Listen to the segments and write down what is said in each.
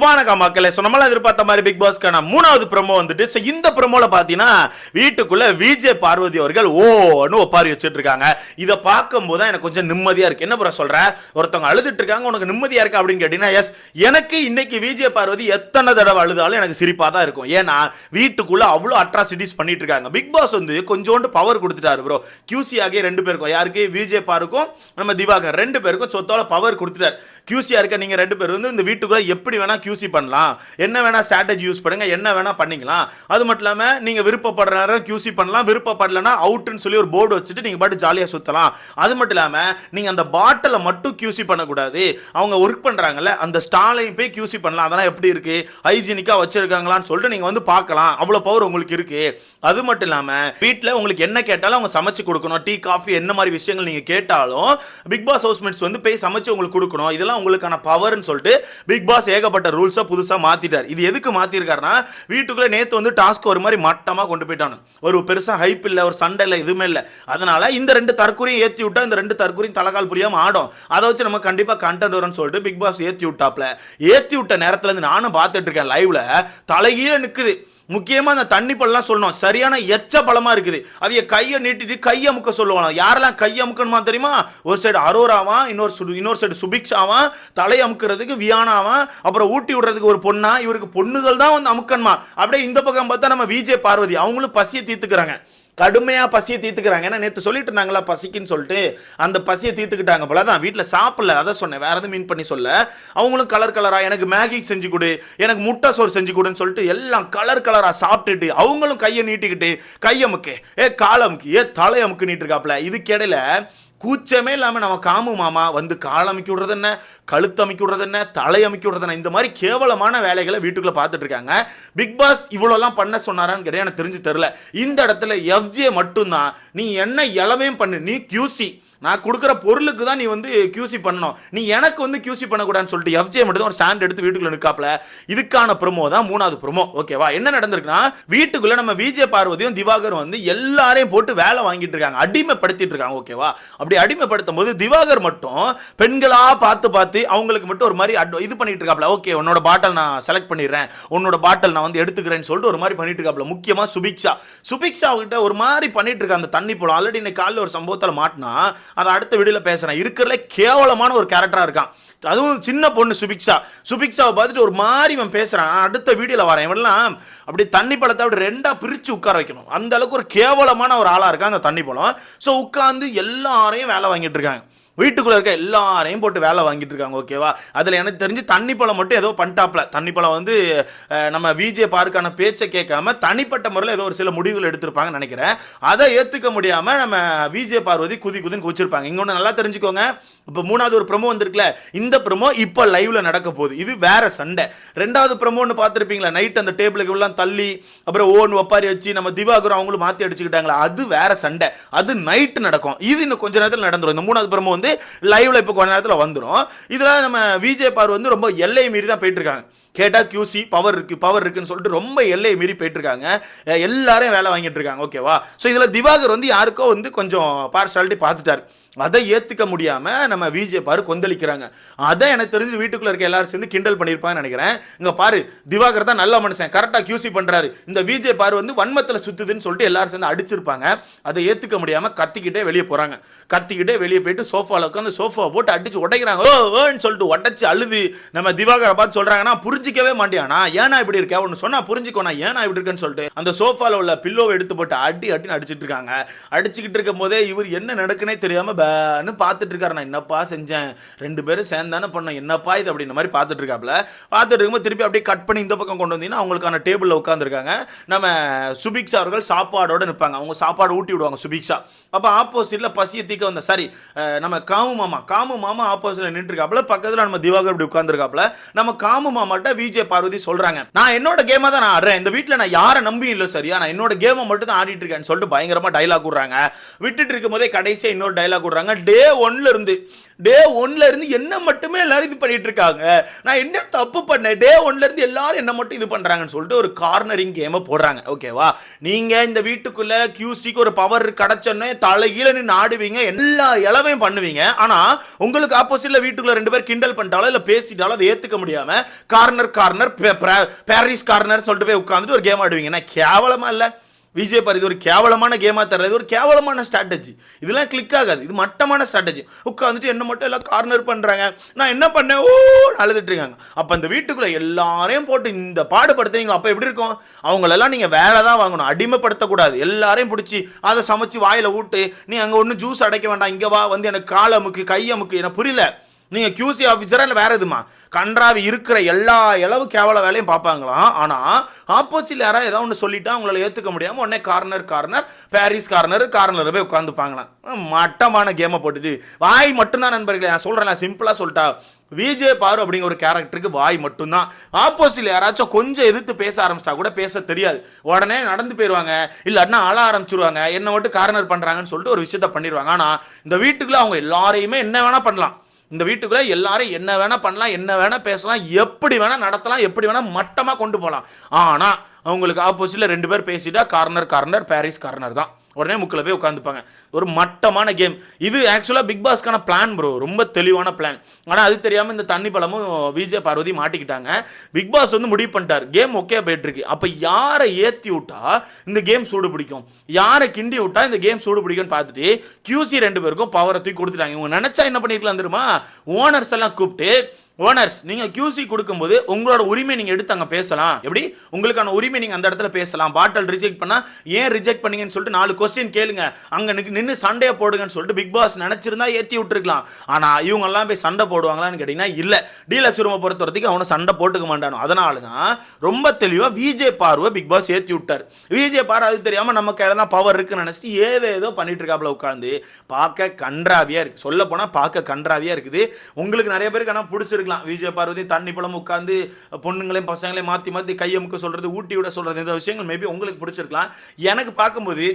வணக்கம் மக்களே. நம்மள எதிர்பார்த்த மாதிரி பிக் பாஸ்க்கான மூணாவது ப்ரோமோ வந்துட்டு இந்த ப்ரோமோல பாத்தீங்கன்னா வீட்டுக்குள்ள விஜே பார்வதி அவர்கள் ஓன்னு ஒப்பாரி வச்சுட்டு இருக்காங்க. இதை பார்க்கும்போது எனக்கு கொஞ்சம் நிம்மதியா இருக்கு. என்ன ப்ரோ சொல்ற, ஒருத்தவங்க அழுதுட்டு இருக்காங்க, உனக்கு நிம்மதியா இருக்கு அப்படின்னு கேட்டீங்கன்னா எஸ். எனக்கு இன்னைக்கு விஜே பார்வதி எத்தனை தடவை அழுதாலும் எனக்கு சிரிப்பா தான் இருக்கும். ஏன்னா வீட்டுக்குள்ள அவ்வளோ அட்ராசிட்டிஸ் பண்ணிட்டு இருக்காங்க. பிக் பாஸ் வந்து கொஞ்சோண்டு பவர் கொடுத்துட்டாரு ப்ரோ. கியூசி ஆகிய ரெண்டு பேருக்கும், யாருக்கு, விஜே பாருக்கும் நம்ம திவாகர் ரெண்டு பேருக்கும் சொத்தோட பவர் கொடுத்துட்டாரு. கியூசியா இருக்க நீங்க ரெண்டு பேரும் வந்து இந்த வீட்டுக்குள்ள எப்படி வேணா கியூசி பண்ணலாம், என்ன வேணா ஸ்ட்ராட்டஜி யூஸ் பண்ணுங்க, என்ன வேணா பண்ணிக்கலாம். அது மட்டும் இல்லாம நீங்க விருப்பப்படுற நேரம் கியூசி பண்ணலாம், விருப்பப்படலனா அவுட்னு சொல்லி ஒரு போர்டு வச்சுட்டு நீங்க பாட்டு ஜாலியா சுத்தலாம். அது மட்டும் இல்லாம நீங்க அந்த பாட்டிலை மட்டும் கியூசி பண்ணக்கூடாது, அவங்க ஒர்க் பண்றாங்கல்ல அந்த ஸ்டாலையும் போய் கியூசி பண்ணலாம். அதெல்லாம் எப்படி இருக்கு, ஹைஜீனிக்கா வச்சிருக்காங்களான்னு சொல்லிட்டு நீங்க வந்து பார்க்கலாம். அவ்வளவு பவர் உங்களுக்கு இருக்கு. அது மட்டும் இல்லாம வீட்டில் உங்களுக்கு என்ன கேட்டாலும் அவங்க சமைச்சு கொடுக்கணும். டீ காஃபி என்ன மாதிரி விஷயங்கள் நீங்க கேட்டாலும் பிக் பாஸ் ஹவுஸ்மேட்ஸ் வந்து போய் சமைச்சு உங்களுக்கு கொடுக்கணும். இதெல்லாம் உங்களுக்கான பவர்னு சொல்லிட்டு பிக் பாஸ் ஏகப்பட்ட ரூல்ஸை புதுசாக மாத்திட்டார். இது எதுக்கு மாத்திருக்காருன்னா வீட்டுக்குள்ள நேற்று வந்து டாஸ்க் ஒரு மாதிரி மட்டமா கொண்டு போயிட்டானு, ஒரு பெருசா ஹைப் இல்லை, ஒரு சண்டை இல்லை, எதுவுமே இல்லை. அதனால இந்த ரெண்டு தற்கொலையும் ஏற்றி விட்டா இந்த ரெண்டு தற்கொலையும் தலகால் புரியாம ஆடும். அதை வச்சு நம்ம கண்டிப்பா கண்டென்ட் வரும்னு சொல்லிட்டு பிக் பாஸ் ஏற்றி விட்டாப்ல. ஏற்றி விட்ட நேரத்துல இருந்து நானும் பார்த்துட்டு இருக்கேன் லைவ்ல, தலைகீழ நிக்குது. முக்கியமா அந்த தண்ணி பழம்லாம் சொல்லணும், சரியான எச்ச பழமா இருக்குது. அவங்க கையை நீட்டிட்டு கையை அமுக்க சொல்லுவாங்க. யாரெல்லாம் கையை அமுக்கணுமா தெரியுமா? ஒரு சைடு அரோராவா, இன்னொரு சைடு சுபிக்ஷாவா, தலை அமுக்கிறதுக்கு வியானாவா, அப்புறம் ஊட்டி விடுறதுக்கு ஒரு பொண்ணா. இவருக்கு பொண்ணுகள் தான் வந்து அமுக்கணுமா. அப்படியே இந்த பக்கம் பார்த்தா நம்ம விஜே பார்வதி அவங்களும் பசியை தீர்த்துக்கிறாங்க, கடுமையா பசியை தீர்த்துக்கிறாங்க. ஏன்னா நேற்று சொல்லிட்டு இருந்தாங்களா பசிக்குன்னு சொல்லிட்டு, அந்த பசியை தீர்த்துக்கிட்டாங்க போல. தான் வீட்டில் சாப்பிடல, அதை சொன்னேன், வேற எதுவும் மீன் பண்ணி சொல்ல. அவங்களும் கலர் கலரா எனக்கு மேகி செஞ்சு கொடு, எனக்கு முட்டை சோறு செஞ்சு கொடுன்னு சொல்லிட்டு எல்லாம் கலர் கலரா சாப்பிட்டுட்டு அவங்களும் கையை நீட்டிக்கிட்டு கையமுக்கு காலமுக்கு தலையமுக்கு நீட்டு இருக்காப்ல. இதுக்கிடையில கூச்சமே இல்லாமல் நம்ம காமு மாமா வந்து கால் அமைக்கி விடுறது என்ன, கழுத்து அமைக்கி விடுறது என்ன, தலை அமைக்கி விடுறது என்ன, இந்த மாதிரி கேவலமான வேலைகளை வீட்டுக்குள்ள பார்த்துட்டு இருக்காங்க. பிக் பாஸ் இவ்வளோலாம் பண்ண சொன்னாரான்னு கேட்டால் எனக்கு தெரிஞ்சு தெரில. இந்த இடத்துல எஃப்ஜே மட்டும்தான், நீ என்ன இளவையும் பண்ணு, நீ கியூசி, நான் கொடுக்குற பொருளுக்கு தான் நீ வந்து கியூசி பண்ணணும், நீ எனக்கு வந்து கியூசி பண்ணக்கூடாதுன்னு சொல்லிட்டு எஃப்ஜே மட்டும் தான் ஒரு ஸ்டாண்ட் எடுத்து வீட்டுக்குள்ள நிற்காப்ல. இதுக்கான ப்ரோமோ தான் மூணாவது ப்ரோமோ. ஓகேவா, என்ன நடந்திருக்குன்னா வீட்டுக்குள்ள நம்ம விஜே பார்வதியும் திவாகரும் வந்து எல்லாரையும் போட்டு வேலை வாங்கிட்டு இருக்காங்க, அடிமைப்படுத்திட்டு இருக்காங்க. ஓகேவா, அப்படி அடிமைப்படுத்தும் போது திவாகர் மட்டும் பெண்களா பார்த்து பார்த்து அவங்களுக்கு மட்டும் ஒரு மாதிரி இது பண்ணிட்டு இருக்காப்ல. ஓகே, உன்னோட பாட்டில் நான் செலக்ட் பண்ணிடுறேன், உன்னோட பாட்டில் நான் வந்து எடுத்துக்கிறேன்னு சொல்லிட்டு ஒரு மாதிரி பண்ணிட்டு இருக்காப்ல. முக்கியமா சுபிக்ஷா கிட்ட ஒரு மாதிரி பண்ணிட்டு இருக்க. அந்த தண்ணி போல ஆல்ரெடி இன்னைக்கு காலையில் ஒரு சம்பவத்தில் மாட்டினா, அதை அடுத்த வீடியோல பேசுறேன். இருக்கிறதுல கேவலமான ஒரு கேரக்டரா இருக்கான், அதுவும் சின்ன பொண்ணு சுபிக்ஷாவை பார்த்துட்டு ஒரு மாதிரி இவன் பேசுறான். அடுத்த வீடியோல வரேன். இவெல்லாம் அப்படி தண்ணி பழத்தை அப்படி ரெண்டா பிரிச்சு உட்கார வைக்கணும், அந்த அளவுக்கு ஒரு கேவலமான ஒரு ஆளா இருக்கான் அந்த தண்ணி பழம். ஸோ உட்காந்து எல்லாரையும் வேலை வாங்கிட்டு இருக்காங்க, வீட்டுக்குள்ள இருக்க எல்லாரையும் போட்டு வேலை வாங்கிட்டு இருக்காங்க. ஓகேவா, அதில் எனக்கு தெரிஞ்சு தண்ணி பழம் மட்டும் ஏதோ பண்ணிட்டாப்ல. தண்ணி பழம் வந்து நம்ம விஜே பார்க்கான பேச்சை கேட்காம தனிப்பட்ட முறையில் ஏதோ ஒரு சில முடிவுகள் எடுத்திருப்பாங்கன்னு நினைக்கிறேன். அதை ஏற்றுக்க முடியாமல் நம்ம விஜே பார்வதி குதின்னு குதிச்சிருப்பாங்க. இங்கே ஒன்று நல்லா தெரிஞ்சுக்கோங்க, இப்போ மூணாவது ஒரு ப்ரோமோ வந்திருக்குல, இந்த ப்ரோமோ இப்போ லைவ்ல நடக்க போகுது. இது வேற சண்டை. ரெண்டாவது ப்ரோமோன்னு பார்த்துருப்பீங்களா, நைட் அந்த டேபிளுக்கு எல்லாம் தள்ளி அப்புறம் ஓன் ஒப்பாரி வச்சு நம்ம திவாகரும் அவங்களும் மாற்றி அடிச்சுக்கிட்டாங்களா, அது வேற சண்டை. அது நைட்டு நடக்கும். இது இன்னும் கொஞ்ச நேரத்தில் நடந்துடும். இந்த மூணாவது ப்ரோமோ வந்து லைவ்ல இப்போ கொஞ்ச நேரத்தில் வந்துடும். இதில் நம்ம விஜே பார் வந்து ரொம்ப எல்லையை மீறி தான் போயிட்டு இருக்காங்க. கேட்டா கியூசி பவர் இருக்குன்னு சொல்லிட்டு ரொம்ப எல்லையை மீறி போயிட்டு இருக்காங்க, எல்லாரையும் வேலை வாங்கிட்டு இருக்காங்க. ஓகேவா, ஸோ இதில் திவாகர் வந்து யாருக்கோ வந்து கொஞ்சம் பார்ஷாலிட்டி பார்த்துட்டார். அதை ஏற்றுக்க முடியாமல் நம்ம விஜே பாரு கொந்தளிக்கிறாங்க. அதை எனக்கு தெரிஞ்சு வீட்டுக்குள்ளே இருக்க எல்லாரும் சேர்ந்து கிண்டல் பண்ணியிருப்பாங்கன்னு நினைக்கிறேன். இங்கே பாரு, திவாகர் தான் நல்ல மனுஷன், கரெக்டாக கியூசி பண்ணுறாரு, இந்த விஜே பாரு வந்து வன்மத்தில் சுற்றுதுன்னு சொல்லிட்டு எல்லாரும் சேர்ந்து அடிச்சிருப்பாங்க. அதை ஏற்றுக்க முடியாமல் கத்திக்கிட்டே வெளியே போகிறாங்க. கத்திக்கிட்டே வெளியே போயிட்டு சோஃபாவில் உட்காந்து சோஃபாவை போட்டு அடிச்சு உடைக்கிறாங்க. ஓன்னு சொல்லிட்டு உடச்சி அழுது நம்ம திவாகரை பார்த்து சொல்கிறாங்கன்னா, புரிஞ்சிக்கவே மாட்டியானா, ஏன்னா இப்படி இருக்க, ஒன்று சொன்னால் புரிஞ்சுக்கோனா, ஏன்னா இப்படி இருக்குன்னு சொல்லிட்டு அந்த சோஃபாவில் உள்ள பில்லோவை எடுத்து போட்டு அடின்னு அடிச்சுட்டு இருக்காங்க. அடிச்சுக்கிட்டு இருக்கும் போதே இவர் என்ன நடக்குன்னே தெரியாமல் பார்த்துட்டு இருக்காரு. நான் என்னப்பா செஞ்சேன், ரெண்டு பேரும் சேர்ந்தானே பண்ணோம், என்னப்பா இது அப்படின்ற மாதிரி பார்த்துட்டு இருக்காப்ல. பார்த்துட்டு இருக்கும்போது திருப்பி அப்படியே கட் பண்ணி இந்த பக்கம் கொண்டு வந்தீங்கன்னா அவங்களுக்கான டேபிளில் உட்காந்துருக்காங்க. நம்ம சுபிக்ஷா அவர்கள் சாப்பாடோட நிற்பாங்க, அவங்க சாப்பாடு ஊட்டி விடுவாங்க சுபிக்ஷா. அப்போ ஆப்போசிட்ல பசியை தீக்க வந்த சரி நம்ம காமு மாமா ஆப்போசிட்ல நின்று இருக்காப்ல, பக்கத்தில் நம்ம திவாகர் இப்படி உட்காந்துருக்காப்ல. நம்ம காமு மாமாட்ட விஜே பார்வதி சொல்றாங்க, நான் என்னோட கேமா தான் நான் ஆடுறேன், இந்த வீட்டில் நான் யாரை நம்பி இல்லை, சரியா, நான் என்னோட கேமை மட்டும் தான் ஆடிட்டு இருக்கேன்னு சொல்லிட்டு பயங்கரமா டைலாக் விடுறாங்க. விட்டுட்டு இருக்கும் போதே கடைசியாக இன்னொரு டைலாக் சொல்றாங்க டே ஒன்ல இருந்து என்ன மட்டுமே எல்லாரும் இது பண்ணிட்டு இருக்காங்க. நான் என்ன தப்பு பண்ணேன்? டே ஒன்ல இருந்து எல்லாரும் என்ன மட்டும் இது பண்றாங்கன்னு சொல்லிட்டு ஒரு கார்னரிங் கேமை போடுறாங்க. ஓகேவா? நீங்க இந்த வீட்டுக்குள்ள கியூசிக்கு ஒரு பவர் கிடைச்சோன்னே தலைகீழ நின்று ஆடுவீங்க, எல்லா இளவையும் பண்ணுவீங்க. ஆனா உங்களுக்கு ஆப்போசிட்ல வீட்டுக்குள்ள 2 பேர் கிண்டல் பண்ணிட்டாலோ இல்ல பேசிட்டாலோ அதை ஏத்துக்க முடியாம கார்னர் பாரிஸ் கார்னர் சொல்லிட்டு போய் உட்கார்ந்துட்டு ஒரு கேம் ஆடுவீங்க. கேவலமா இல்ல? விஜய் பார், இது ஒரு கேவலமான கேமா தர்றது, ஒரு கேவலமான ஸ்ட்ராட்டஜி. இதெல்லாம் கிளிக் ஆகாது. இது மட்டமான ஸ்ட்ராட்டஜி. உட்காந்துட்டு என்ன மட்டும் எல்லாம் கார்னர் பண்றாங்க. நான் என்ன பண்ணேன்? அழுதுட்டு இருக்காங்க. அப்ப அந்த வீட்டுக்குள்ள எல்லாரையும் போட்டு இந்த பாடுபடுத்துறீங்க. அப்ப எப்படி இருக்கும்? அவங்களெல்லாம் நீங்க வேலை தான் வாங்கணும், அடிமைப்படுத்தக்கூடாது. எல்லாரையும் பிடிச்சி அதை சமைச்சு வாயில ஊட்டு. நீ அங்க ஒன்றும் ஜூஸ் அடைக்க வேண்டாம், இங்க வா, வந்து எனக்கு கால் அமுக்கு கை அமுக்கு. எனக்கு புரியல, நீங்க கியூசி ஆஃபீஸரா இல்லை வேற எதுமா? கன்றாவி இருக்கிற எல்லா அளவு கேவல வேலையும் பார்ப்பாங்களாம். ஆனா ஆப்போசிட்ல யாராவது ஏதாவது ஒன்று சொல்லிட்டா அவங்களால ஏத்துக்க முடியாம உடனே கார்னர் பாரிஸ் கார்னர் போய் உட்காந்துப்பாங்களாம். மட்டமான கேமை போட்டுட்டு வாய் மட்டும்தான் நண்பர்களே. நான் சொல்றேன், சிம்பிளா சொல்லிட்டா, விஜய் பாரு அப்படிங்கிற ஒரு கேரக்டருக்கு வாய் மட்டும்தான். ஆப்போசிட்ல யாராச்சும் கொஞ்சம் எதிர்த்து பேச ஆரம்பிச்சிட்டா கூட பேச தெரியாது, உடனே நடந்து போயிடுவாங்க, இல்லாட்டினா அழ ஆரம்பிச்சிருவாங்க. என்ன மட்டும் கார்னர் பண்றாங்கன்னு சொல்லிட்டு ஒரு விஷயத்த பண்ணிடுவாங்க. ஆனா இந்த வீட்டுக்குள்ள அவங்க எல்லாரையுமே என்ன வேணா பண்ணலாம். இந்த வீட்டுக்குள்ள எல்லாரும் என்ன வேணா பண்ணலாம், என்ன வேணா பேசலாம், எப்படி வேணா நடத்தலாம், எப்படி வேணா மட்டமா கொண்டு போகலாம். ஆனா அவங்களுக்கு ஆப்போசிட்ல 2 பேர் பேசிட்டா கார்னர் பாரிஸ் கார்னர் தான். உடனே முக்கில் போய் உட்காந்துப்பாங்க. ஒரு மட்டமான கேம் இது. ஆக்சுவலாக பிக் பாஸ்க்கான பிளான் ப்ரோ, ரொம்ப தெளிவான பிளான். ஆனால் அது தெரியாமல் இந்த தண்ணி பழமும் விஜய் பார்வதி மாட்டிக்கிட்டாங்க. பிக் பாஸ் வந்து முடிவு பண்ணிட்டார், கேம் ஓகே போயிட்டு இருக்கு. அப்போ யாரை ஏற்றி விட்டா இந்த கேம் சூடு பிடிக்கும், யாரை கிண்டி விட்டா இந்த கேம் சூடு பிடிக்கும்னு பார்த்துட்டு கியூசி 2 பேருக்கும் பவரை தூக்கி கொடுத்துட்டாங்க. இவங்க நினைச்சா என்ன பண்ணிருக்கலாம் தெரியுமா? ஓனர்ஸ் எல்லாம் கூப்பிட்டு, ஓனர்ஸ் நீங்க கியூசி கொடுக்கும்போது உங்களோட உரிமை நீங்க எடுத்து அங்க பேசலாம். எப்படி உங்களுக்கான உரிமை நீங்க அந்த இடத்துல பேசலாம். பாட்டில் ரிஜெக்ட் பண்ணா ஏன் ரிஜெக்ட் பண்ணீங்கன்னு சொல்லிட்டு 4 கொஸ்டின் கேளுங்க, அங்க நின்று சண்டையை போடுங்கன்னு சொல்லிட்டு பிக் பாஸ் நினைச்சிருந்தா ஏத்தி விட்டுருக்கலாம். ஆனா இவங்க எல்லாம் போய் சண்டை போடுவாங்களான்னு கேட்டீங்கன்னா இல்ல. டீலக்ஸ் ரூமை பொறுத்த வரைக்கும் அவனை சண்டை போட்டுக்க மாட்டானோ. அதனாலதான் ரொம்ப தெளிவா விஜய் பார்வை பிக் பாஸ் ஏத்தி விட்டார். விஜய் பார்வை அது தெரியாம நம்ம கையில தான் பவர் இருக்குன்னு நினைச்சிட்டு ஏதோ பண்ணிட்டு இருக்காப்ல உட்காந்து. பார்க்க கன்றாவியா இருக்கு, சொல்ல போனா பார்க்க கன்றாவியா இருக்குது. உங்களுக்கு நிறைய பேருக்கு ஆனா பிடிச்சிருக்கு. விஜய் பார்வதி தண்ணி பழம் உட்கார்ந்து பொண்ணுங்களையும் பசங்களையும் மாத்தி கையமுக்க சொல்றது, ஊட்டி விட சொல்றது, இந்த விஷயங்கள் மேபி உங்களுக்கு பிடிச்சிருக்கலாம். எனக்கு பார்க்கும்போது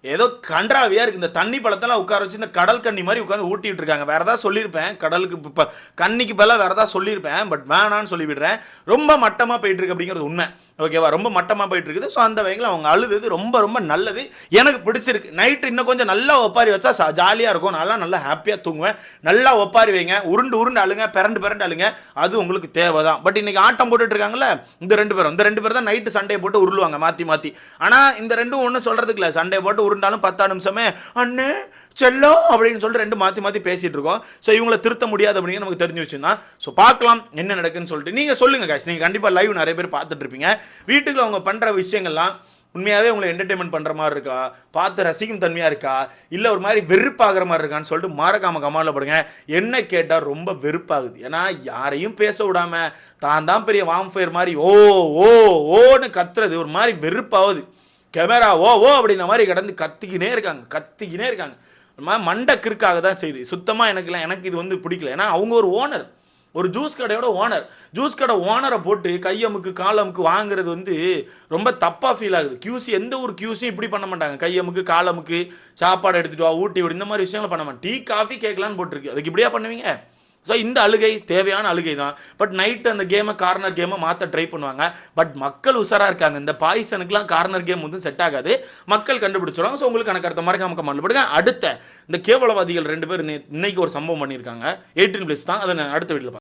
ஏதோ கன்றாவியா இருக்கு. இந்த தண்ணி பழத்தெல்லாம் உட்கார வச்சு இந்த கடல் கண்ணி மாதிரி உட்காந்து ஊட்டிட்டு இருக்காங்க. வேற ஏதாவது சொல்லியிருப்பேன், கடலுக்கு கண்ணிக்கு பதிலாக வேற ஏதாவது சொல்லியிருப்பேன், பட் வேணான்னு சொல்லி விடுறேன். ரொம்ப மட்டமா போயிட்டு இருக்கு அப்படிங்கிறது உண்மை. ஓகேவா? ரொம்ப மட்டமா போயிட்டு இருக்குது. ஸோ அந்த வகையில் அவங்க அழுது ரொம்ப நல்லது, எனக்கு பிடிச்சிருக்கு. நைட்டு இன்னும் கொஞ்சம் நல்லா ஒப்பாரி வச்சா ஜாலியாக இருக்கும், நல்லா ஹாப்பியாக தூங்குவேன். நல்லா ஒப்பாரி வைங்க, உருண்டு அழுங்க, பிறண்டு அழுங்க, அது உங்களுக்கு தேவை தான். பட் இன்னைக்கு ஆட்டம் போட்டுட்டு இருக்காங்கல்ல இந்த 2 பேர் தான் நைட்டு சண்டையை போட்டு உருளுவாங்க மாற்றி. ஆனால் இந்த 2 ஒன்றும் சொல்றதுக்கு இல்லை, சண்டையை போட்டு உருண்டாலும் 10 நிமிஷமே அண்ணே செல்லோ அப்படின்னு சொல்லிட்டு 2 மாற்றி பேசிட்டு இருக்கோம். ஸோ இவங்களை திருத்த முடியாது அப்படிங்கிற நமக்கு தெரிஞ்சு வச்சுருந்தான். ஸோ பார்க்கலாம் என்ன நடக்குன்னு சொல்லிட்டு. நீங்கள் சொல்லுங்க கைஸ், நீங்கள் கண்டிப்பாக லைவ் நிறைய பேர் பார்த்துட்டு இருப்பீங்க. வீட்டுக்குள்ள அவங்க பண்ணுற விஷயங்கள்லாம் உண்மையாகவே உங்களை என்டர்டைன்மெண்ட் பண்ணுற மாதிரி இருக்கா, பார்த்து ரசிக்கும் தன்மையாக இருக்கா, இல்லை ஒரு மாதிரி வெறுப்பாகிற மாதிரி இருக்கான்னு சொல்லிட்டு மறக்காம கமெண்ட்ல போடுங்க. என்ன கேட்டால் ரொம்ப வெறுப்பாகுது. ஏன்னா யாரையும் பேச விடாம தான் பெரிய வாம்ஃபயர் மாதிரி ஓன்னு கத்துறது ஒரு மாதிரி வெறுப்பாகுது. கேமரா ஓ அப்படின்ன மாதிரி கிடந்து கத்திக்கினே இருக்காங்க. மண்டக்கிற்காக தான் செய்யுது. சுத்தமாக எனக்கு இது வந்து பிடிக்கல. ஏன்னா அவங்க ஒரு ஓனர், ஒரு ஜூஸ் கடையோட ஓனர். ஜூஸ் கடை ஓனரை போட்டு கையமுக்கு காலமுக்கு வாங்குறது வந்து ரொம்ப தப்பாக ஃபீல் ஆகுது. கியூசி எந்த ஒரு கியூசியும் இப்படி பண்ண மாட்டாங்க. கையமுக்கு காலமுக்கு சாப்பாடு எடுத்துகிட்டு வா, ஊட்டி விடு, இந்த மாதிரி விஷயங்களை பண்ண மாட்டேன். டீ காஃபி கேட்கலான்னு போட்டிருக்கு, அதுக்கு இப்படியா பண்ணுவீங்க? ஸோ இந்த அழுகை தேவையான அழுகை தான். பட் நைட்டு அந்த கார்னர் கேமை மாற்ற ட்ரை பண்ணுவாங்க. பட் மக்கள் உஷாராக இருக்காங்க. இந்த பாய்சனுக்குலாம் கார்னர் கேம் வந்து செட் ஆகாது, மக்கள் கண்டுபிடிச்சிருவாங்க. ஸோ உங்களுக்கு கணக்கருத்த மறக்காம கமெண்ட்ல போடுங்க. அடுத்த இந்த கேவலவாதிகள் 2 பேர் இன்னைக்கு ஒரு சம்பவம் பண்ணியிருக்காங்க. 18+ தான், அதை அடுத்த வீட்டில்